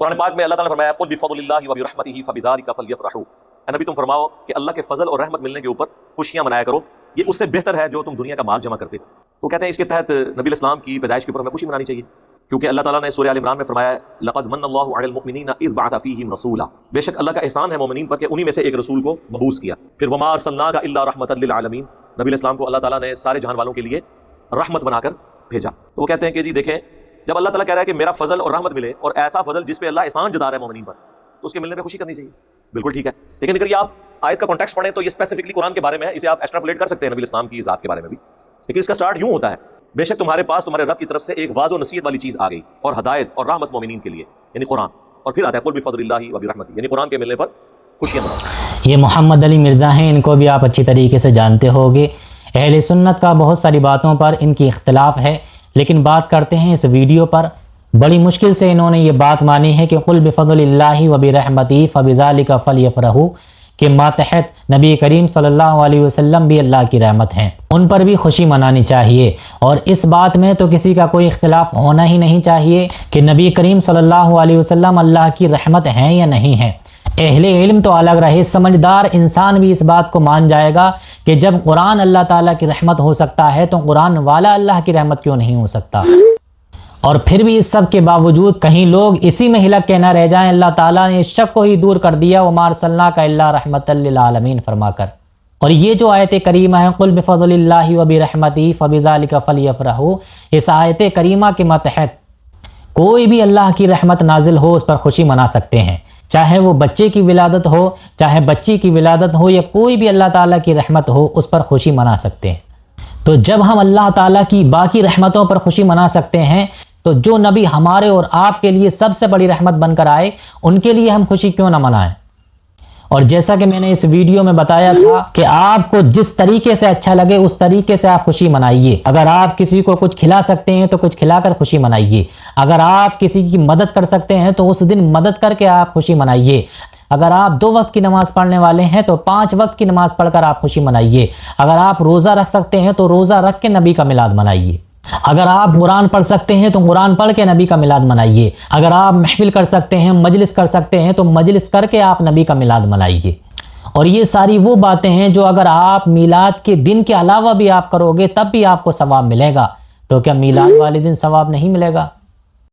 قرآن پاک میں اللہ تعالیٰ نے فرمایا قل بفضل اللہ وبرحمتہ فبذلک فلیفرحوا، اے نبی تم فرماؤ کہ اللہ کے فضل اور رحمت ملنے کے اوپر خوشیاں منایا کرو، یہ اس سے بہتر ہے جو تم دنیا کا مال جمع کرتے ہو۔ وہ کہتے ہیں اس کے تحت نبی الاسلام کی پیدائش کے اوپر ہمیں خوشی منانی چاہیے، کیونکہ اللہ تعالیٰ نے سورہ آل عمران میں فرمایا لقد من اللہ علی المؤمنین اذ بعث فیہم رسولا، بے شک اللہ کا احسان ہے مومنین پر کہ انہی میں سے ایک رسول کو مبعوث کیا۔ پھر وما ارسلناک الا رحمۃ للعالمین، نبی الاسلام کو اللہ تعالیٰ نے سارے جہان والوں کے لیے رحمت بنا کر بھیجا۔ تو وہ کہتے ہیں کہ جی دیکھیں جب اللہ تعالیٰ کہہ رہا ہے کہ میرا فضل اور رحمت ملے، اور ایسا فضل جس پہ اللہ احسان جتا رہا ہے مومنین پر، تو اس کے ملنے پہ خوشی کرنی چاہیے، بالکل ٹھیک ہے۔ لیکن اگر یہ آپ آیت کا کانٹیکسٹ پڑھیں تو یہ اسپیسیفکلی قرآن کے بارے میں ہے، اسے آپ ایکسٹراپولیٹ کر سکتے ہیں نبی الاسلام کی ذات کے بارے میں بھی، لیکن اس کا سٹارٹ یوں ہوتا ہے بے شک تمہارے پاس تمہارے رب کی طرف سے ایک واضح و نصیحت والی چیز آ گئی اور ہدایت اور رحمت مومنین کے لیے، یعنی قرآن، اور پھر آتا ہے قل بفضل اللہ وبرحمتہ، یعنی قرآن کے ملنے پر خوشیاں مناؤ۔ یہ محمد علی مرزا ہیں، ان کو بھی آپ اچھی طریقے سے جانتے ہوگے۔ اہل سنت کا بہت ساری باتوں پر ان کی اختلاف ہے، لیکن بات کرتے ہیں اس ویڈیو پر۔ بڑی مشکل سے انہوں نے یہ بات مانی ہے کہ قل بفضل اللہ وبرحمتہ فبذلک فلیفرحوا، کہ ماتحت نبی کریم صلی اللہ علیہ وسلم بھی اللہ کی رحمت ہیں، ان پر بھی خوشی منانی چاہیے، اور اس بات میں تو کسی کا کوئی اختلاف ہونا ہی نہیں چاہیے کہ نبی کریم صلی اللہ علیہ وسلم اللہ کی رحمت ہیں یا نہیں ہیں۔ اہل علم تو الگ رہے، سمجھدار انسان بھی اس بات کو مان جائے گا کہ جب قرآن اللہ تعالیٰ کی رحمت ہو سکتا ہے تو قرآن والا اللہ کی رحمت کیوں نہیں ہو سکتا؟ اور پھر بھی اس سب کے باوجود کہیں لوگ اسی میں ہلک کے نہ رہ جائیں، اللہ تعالیٰ نے اس شک کو ہی دور کر دیا وما ارسلناک الا رحمۃ للعالمین فرما کر۔ اور یہ جو آیت کریمہ ہے قل بفضل اللہ وبرحمتہ فبذلک فلیفرحوا، اس آیت کریمہ کے ماتحت کوئی بھی اللہ کی رحمت نازل ہو اس پر خوشی منا سکتے ہیں، چاہے وہ بچے کی ولادت ہو، چاہے بچی کی ولادت ہو، یا کوئی بھی اللہ تعالیٰ کی رحمت ہو اس پر خوشی منا سکتے ہیں۔ تو جب ہم اللہ تعالیٰ کی باقی رحمتوں پر خوشی منا سکتے ہیں تو جو نبی ہمارے اور آپ کے لیے سب سے بڑی رحمت بن کر آئے ان کے لیے ہم خوشی کیوں نہ منائیں؟ اور جیسا کہ میں نے اس ویڈیو میں بتایا تھا کہ آپ کو جس طریقے سے اچھا لگے اس طریقے سے آپ خوشی منائیے۔ اگر آپ کسی کو کچھ کھلا سکتے ہیں تو کچھ کھلا کر خوشی منائیے، اگر آپ کسی کی مدد کر سکتے ہیں تو اس دن مدد کر کے آپ خوشی منائیے، اگر آپ 2 وقت کی نماز پڑھنے والے ہیں تو 5 وقت کی نماز پڑھ کر آپ خوشی منائیے، اگر آپ روزہ رکھ سکتے ہیں تو روزہ رکھ کے نبی کا میلاد منائیے، اگر آپ قرآن پڑھ سکتے ہیں تو قرآن پڑھ کے نبی کا میلاد منائیے، اگر آپ محفل کر سکتے ہیں، مجلس کر سکتے ہیں تو مجلس کر کے آپ نبی کا میلاد منائیے۔ اور یہ ساری وہ باتیں ہیں جو اگر آپ میلاد کے دن کے علاوہ بھی آپ کرو گے تب بھی آپ کو ثواب ملے گا، تو کیا میلاد والے دن ثواب نہیں ملے گا؟